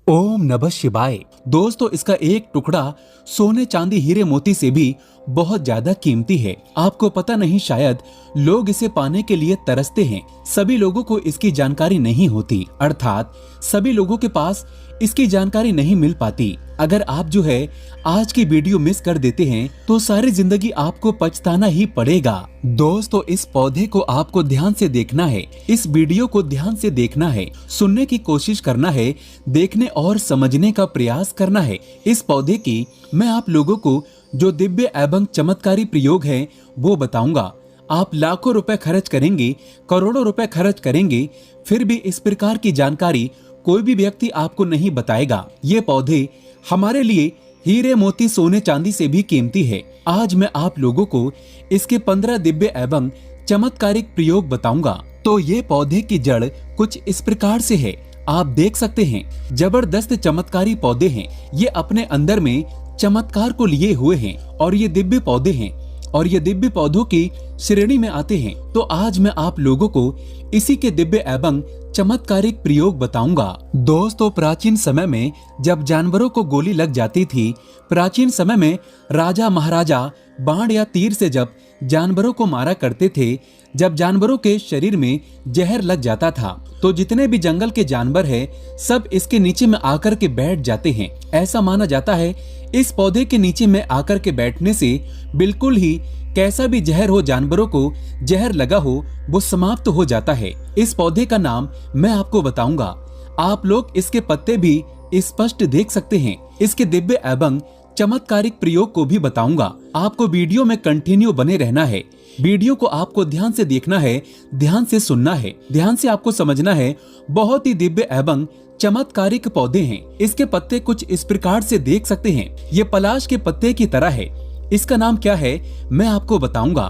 ओम नमः शिवाय। दोस्तों, इसका एक टुकड़ा सोने चांदी हीरे मोती से भी बहुत ज्यादा कीमती है। आपको पता नहीं, शायद लोग इसे पाने के लिए तरसते हैं। सभी लोगों को इसकी जानकारी नहीं होती, अर्थात सभी लोगों के पास इसकी जानकारी नहीं मिल पाती। अगर आप आज की वीडियो मिस कर देते हैं तो सारी जिंदगी आपको पछताना ही पड़ेगा। दोस्तों, इस पौधे को आपको ध्यान से देखना है, इस वीडियो को ध्यान से देखना है, सुनने की कोशिश करना है, देखने और समझने का प्रयास करना है। इस पौधे की मैं आप लोगों को जो दिव्य एवं चमत्कारी प्रयोग है वो बताऊंगा। आप लाखों रुपए खर्च करेंगे, करोड़ों रुपए खर्च करेंगे, फिर भी इस प्रकार की जानकारी कोई भी व्यक्ति आपको नहीं बताएगा। ये पौधे हमारे लिए हीरे मोती सोने चांदी से भी कीमती है। आज मैं आप लोगों को इसके 15 दिव्य एवं चमत्कारिक प्रयोग बताऊंगा। तो ये पौधे की जड़ कुछ इस प्रकार से है, आप देख सकते हैं। जबरदस्त चमत्कारी पौधे हैं, ये अपने अंदर में चमत्कार को लिए हुए हैं और ये दिव्य पौधे हैं और ये दिव्य पौधों की श्रेणी में आते हैं। तो आज मैं आप लोगों को इसी के दिव्य एवं चमत्कारिक प्रयोग बताऊंगा। दोस्तों, प्राचीन समय में जब जानवरों को गोली लग जाती थी, प्राचीन समय में राजा महाराजा बाण या तीर से जब जानवरों को मारा करते थे, जब जानवरों के शरीर में जहर लग जाता था तो जितने भी जंगल के जानवर हैं सब इसके नीचे में आकर के बैठ जाते हैं। ऐसा माना जाता है इस पौधे के नीचे में आकर के बैठने से बिल्कुल ही कैसा भी जहर हो, जानवरों को जहर लगा हो, वो समाप्त हो जाता है। इस पौधे का नाम मैं आपको बताऊंगा। आप लोग इसके पत्ते भी स्पष्ट देख सकते हैं। इसके दिव्य एवं चमत्कारिक प्रयोग को भी बताऊंगा। आपको वीडियो में कंटिन्यू बने रहना है। वीडियो को आपको ध्यान से देखना है, ध्यान से सुनना है, ध्यान से आपको समझना है। बहुत ही दिव्य एवं चमत्कारिक पौधे हैं। इसके पत्ते कुछ इस प्रकार से देख सकते हैं। ये पलाश के पत्ते की तरह है। इसका नाम क्या है मैं आपको बताऊंगा।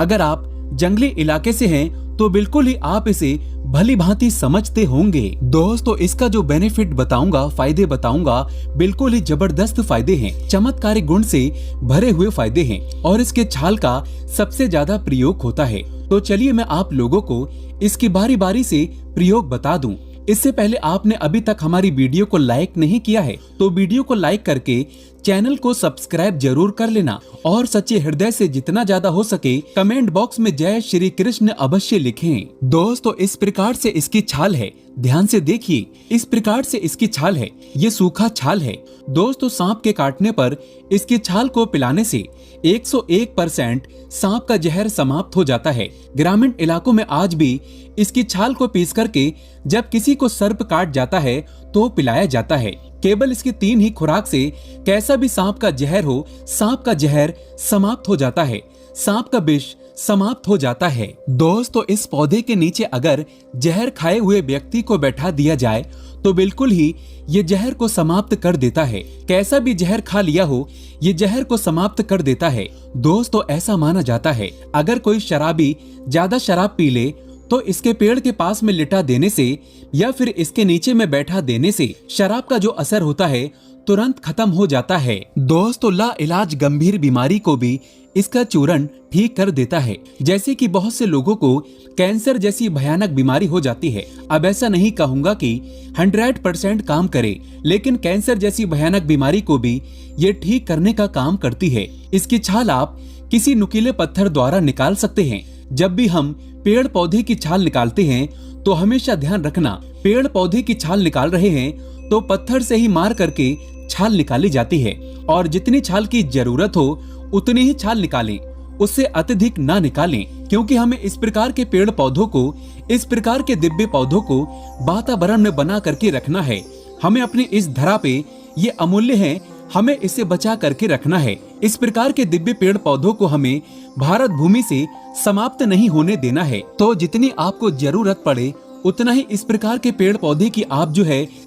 अगर आप जंगली इलाके से हैं तो बिल्कुल ही आप इसे भली भांति समझते होंगे। दोस्तों, इसका जो बेनिफिट बताऊंगा, फायदे बताऊंगा, बिल्कुल ही जबरदस्त फायदे हैं, चमत्कारिक गुण से भरे हुए फायदे हैं और इसके छाल का सबसे ज्यादा प्रयोग होता है। तो चलिए मैं आप लोगों को इसकी बारी बारी से प्रयोग बता दूं। इससे पहले आपने अभी तक हमारी वीडियो को लाइक नहीं किया है तो वीडियो को लाइक करके चैनल को सब्सक्राइब जरूर कर लेना और सच्चे हृदय से जितना ज्यादा हो सके कमेंट बॉक्स में जय श्री कृष्ण अवश्य लिखें। दोस्तों, इस प्रकार से इसकी छाल है, ध्यान से देखिए। इस प्रकार से इसकी छाल है, ये सूखा छाल है। दोस्तों, सांप के काटने पर इसकी छाल को पिलाने से 101% सांप का जहर समाप्त हो जाता है। ग्रामीण इलाकों में आज भी इसकी छाल को पीस करके जब किसी को सर्प काट जाता है तो पिलाया जाता है। केवल इसकी 3 ही खुराक से कैसा भी सांप का जहर हो, सांप का जहर समाप्त हो जाता है, सांप का विष समाप्त हो जाता है। दोस्तों, इस पौधे के नीचे अगर जहर खाए हुए व्यक्ति को बैठा दिया जाए तो बिल्कुल ही ये जहर को समाप्त कर देता है। कैसा भी जहर खा लिया हो, ये जहर को समाप्त कर देता है। दोस्तों, ऐसा माना जाता है अगर कोई शराबी ज्यादा शराब पी ले तो इसके पेड़ के पास में लिटा देने से या फिर इसके नीचे में बैठा देने से शराब का जो असर होता है तुरंत खत्म हो जाता है। दोस्तों, ला इलाज गंभीर बीमारी को भी इसका चूर्ण ठीक कर देता है। जैसे कि बहुत से लोगों को कैंसर जैसी भयानक बीमारी हो जाती है। अब ऐसा नहीं कहूंगा कि 100% काम करे, लेकिन कैंसर जैसी भयानक बीमारी को भी ये ठीक करने का काम करती है। इसकी छाल आप किसी नुकीले पत्थर द्वारा निकाल सकते हैं। जब भी हम पेड़ पौधे की छाल निकालते हैं तो हमेशा ध्यान रखना, पेड़ पौधे की छाल निकाल रहे हैं तो पत्थर से ही मार करके छाल निकाली जाती है और जितनी छाल की जरूरत हो उतनी ही छाल निकालें, उससे अत्यधिक ना निकालें, क्योंकि हमें इस प्रकार के पेड़ पौधों को, इस प्रकार के दिव्य पौधों को वातावरण में बना करके रखना है। हमें अपनी इस धरा पे ये अमूल्य है, हमें इसे बचा करके रखना है। इस प्रकार के दिव्य पेड़ पौधों को हमें भारत भूमि से समाप्त नहीं होने देना है। तो जितनी आपको जरूरत पड़े उतना ही इस प्रकार के पेड़ पौधे की आप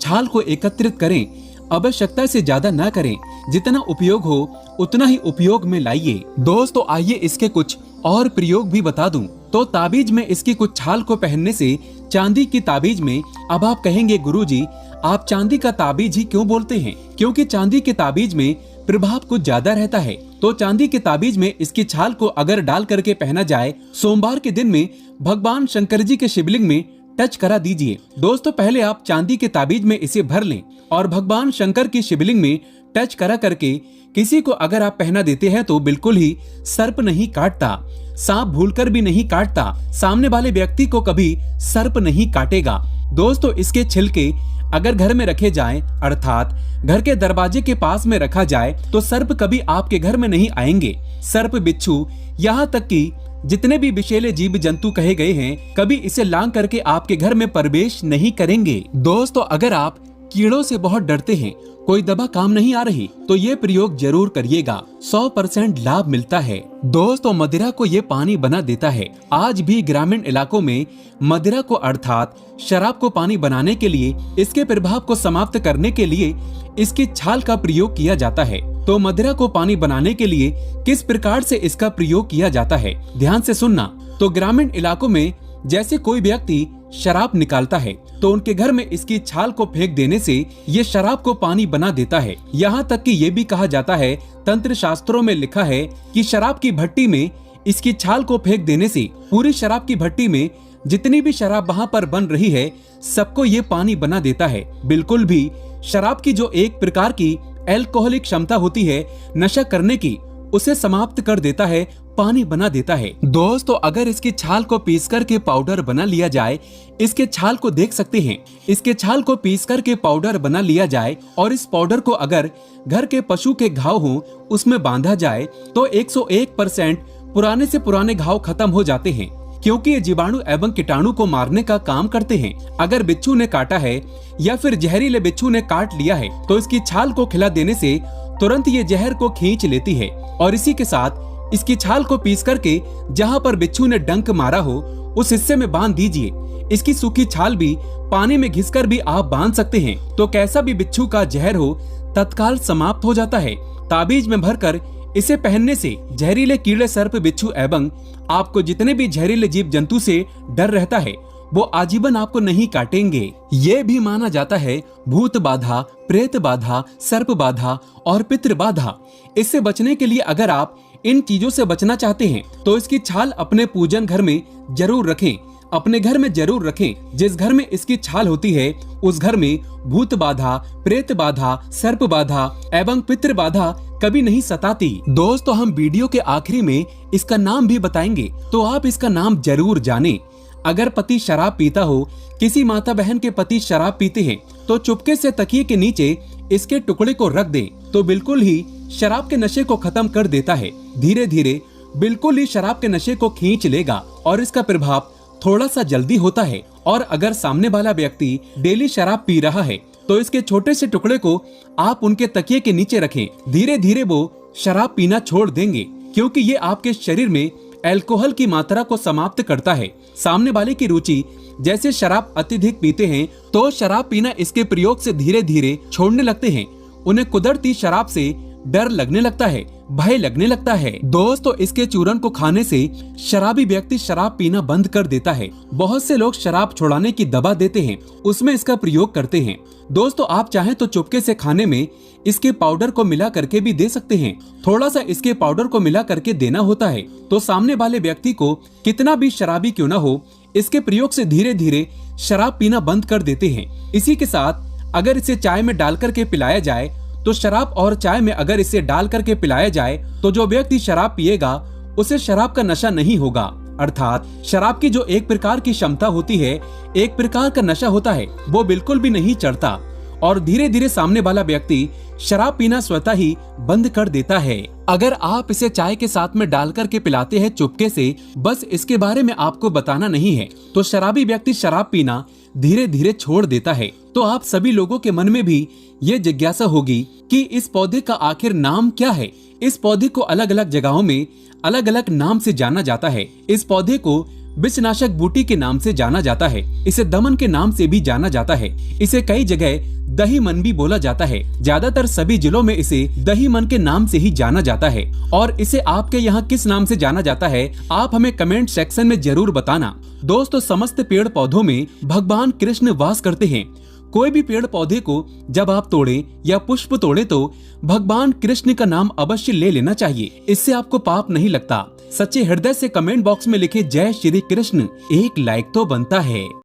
छाल को एकत्रित करें। आवश्यकता से ज्यादा ना करें, जितना उपयोग हो उतना ही उपयोग में लाइए। दोस्तों, आइए इसके कुछ और प्रयोग भी बता दूं। तो ताबीज में इसकी कुछ छाल को पहनने से चांदी की ताबीज में, अब आप कहेंगे गुरुजी आप चांदी का ताबीज ही क्यों बोलते हैं? क्योंकि चांदी के ताबीज में प्रभाव कुछ ज्यादा रहता है। तो चांदी के ताबीज में इसकी छाल को अगर डाल करके पहना जाए, सोमवार के दिन में भगवान शंकर जी के शिवलिंग में टच करा दीजिए। दोस्तों पहले आप चांदी के ताबीज में इसे भर लें और भगवान शंकर की शिवलिंग में टच करा करके किसी को अगर आप पहना देते हैं तो बिल्कुल ही सर्प नहीं काटता, सांप भूलकर भी नहीं काटता, सामने वाले व्यक्ति को कभी सर्प नहीं काटेगा। दोस्तों इसके छिलके अगर घर में रखे जाएं, अर्थात घर के दरवाजे के पास में रखा जाए तो सर्प कभी आपके घर में नहीं आएंगे। सर्प, बिच्छू, यहाँ तक कि जितने भी विषैले जीव जंतु कहे गए हैं कभी इसे लांग करके आपके घर में प्रवेश नहीं करेंगे। दोस्तों अगर आप कीड़ों से बहुत डरते हैं, कोई दवा काम नहीं आ रही, तो ये प्रयोग जरूर करिएगा, 100% लाभ मिलता है। दोस्तों मदिरा को ये पानी बना देता है। आज भी ग्रामीण इलाकों में मदिरा को अर्थात शराब को पानी बनाने के लिए, इसके प्रभाव को समाप्त करने के लिए इसकी छाल का प्रयोग किया जाता है। तो मदिरा को पानी बनाने के लिए किस प्रकार से इसका प्रयोग किया जाता है, ध्यान से सुनना। तो ग्रामीण इलाकों में जैसे कोई व्यक्ति शराब निकालता है तो उनके घर में इसकी छाल को फेंक देने से ये शराब को पानी बना देता है। यहाँ तक कि ये भी कहा जाता है, तंत्र शास्त्रों में लिखा है कि शराब की भट्टी में इसकी छाल को फेंक देने से पूरी शराब की भट्टी में जितनी भी शराब वहाँ पर बन रही है सबको ये पानी बना देता है। बिल्कुल भी शराब की जो एक प्रकार की एल्कोहलिक क्षमता होती है नशा करने की, उसे समाप्त कर देता है, पानी बना देता है। दोस्तों अगर इसकी छाल को पीस करके पाउडर बना लिया जाए, इसके छाल को देख सकते हैं, इसके छाल को पीस करके पाउडर बना लिया जाए और इस पाउडर को अगर घर के पशु के घाव हो उसमें बांधा जाए तो 101% पुराने से पुराने घाव खत्म हो जाते हैं, क्योंकि ये जीवाणु एवं कीटाणु को मारने का काम करते हैं। अगर बिच्छू ने काटा है या फिर जहरीले बिच्छू ने काट लिया है तो इसकी छाल को खिला देने से तुरंत ये जहर को खींच लेती है और इसी के साथ इसकी छाल को पीस करके जहाँ पर बिच्छू ने डंक मारा हो उस हिस्से में बांध दीजिए। इसकी सूखी छाल भी पानी में घिसकर भी आप बांध सकते हैं, तो कैसा भी बिच्छू का जहर हो तत्काल समाप्त हो जाता है। ताबीज में भरकर इसे पहनने से जहरीले कीड़े, सर्प, बिच्छू एवं आपको जितने भी जहरीले जीव जंतु से डर रहता है वो आजीवन आपको नहीं काटेंगे। ये भी माना जाता है भूत बाधा, प्रेत बाधा, सर्प बाधा और पितृ बाधा। इससे बचने के लिए अगर आप इन चीजों से बचना चाहते हैं तो इसकी छाल अपने पूजन घर में जरूर रखें, अपने घर में जरूर रखें। जिस घर में इसकी छाल होती है उस घर में भूत बाधा, प्रेत बाधा, सर्प बाधा एवं पितृ बाधा कभी नहीं सताती। दोस्तों हम वीडियो के आखिरी में इसका नाम भी बताएंगे, तो आप इसका नाम जरूर जानें। अगर पति शराब पीता हो, किसी माता बहन के पति शराब पीते हैं तो चुपके से तकिए के नीचे इसके टुकड़े को रख दें, तो बिल्कुल ही शराब के नशे को खत्म कर देता है। धीरे धीरे बिल्कुल ही शराब के नशे को खींच लेगा और इसका प्रभाव थोड़ा सा जल्दी होता है। और अगर सामने वाला व्यक्ति डेली शराब पी रहा है तो इसके छोटे से टुकड़े को आप उनके तकिए के नीचे रखें। धीरे धीरे वो शराब पीना छोड़ देंगे, क्योंकि ये आपके शरीर में अल्कोहल की मात्रा को समाप्त करता है। सामने वाले की रुचि जैसे शराब अत्यधिक पीते हैं तो शराब पीना इसके प्रयोग से धीरे धीरे छोड़ने लगते हैं। उन्हें कुदरती शराब से डर लगने लगता है, भय लगने लगता है। दोस्तों इसके चूरन को खाने से शराबी व्यक्ति शराब पीना बंद कर देता है। बहुत से लोग शराब छुड़ाने की दवा देते हैं, उसमें इसका प्रयोग करते हैं। दोस्तों आप चाहें तो चुपके से खाने में इसके पाउडर को मिला करके भी दे सकते हैं। थोड़ा सा इसके पाउडर को मिला करके देना होता है, तो सामने वाले व्यक्ति को कितना भी शराबी क्यों ना हो, इसके प्रयोग से धीरे धीरे शराब पीना बंद कर देते हैं। इसी के साथ अगर इसे चाय में डाल करके पिलाया जाए तो शराब और चाय में अगर इसे डाल करके पिलाया जाए तो जो व्यक्ति शराब पिएगा उसे शराब का नशा नहीं होगा। अर्थात शराब की जो एक प्रकार की क्षमता होती है, एक प्रकार का नशा होता है, वो बिल्कुल भी नहीं चढ़ता और धीरे धीरे सामने वाला व्यक्ति शराब पीना स्वतः ही बंद कर देता है। अगर आप इसे चाय के साथ में डाल करके पिलाते हैं चुपके से, बस इसके बारे में आपको बताना नहीं है, तो शराबी व्यक्ति शराब पीना धीरे धीरे छोड़ देता है। तो आप सभी लोगों के मन में भी ये जिज्ञासा होगी कि इस पौधे का आखिर नाम क्या है। इस पौधे को अलग अलग जगहों में अलग अलग नाम से जाना जाता है। इस पौधे को विषनाशक बूटी के नाम से जाना जाता है, इसे दमन के नाम से भी जाना जाता है, इसे कई जगह दही मन भी बोला जाता है। ज्यादातर सभी जिलों में इसे दही मन के नाम से ही जाना जाता है। और इसे आपके यहाँ किस नाम से जाना जाता है आप हमें कमेंट सेक्शन में जरूर बताना। दोस्तों समस्त पेड़ पौधों में भगवान कृष्ण वास करते हैं। कोई भी पेड़ पौधे को जब आप तोड़े या पुष्प तोड़े तो भगवान कृष्ण का नाम अवश्य ले लेना चाहिए, इससे आपको पाप नहीं लगता। सच्चे हृदय से कमेंट बॉक्स में लिखे जय श्री कृष्ण, एक लाइक तो बनता है।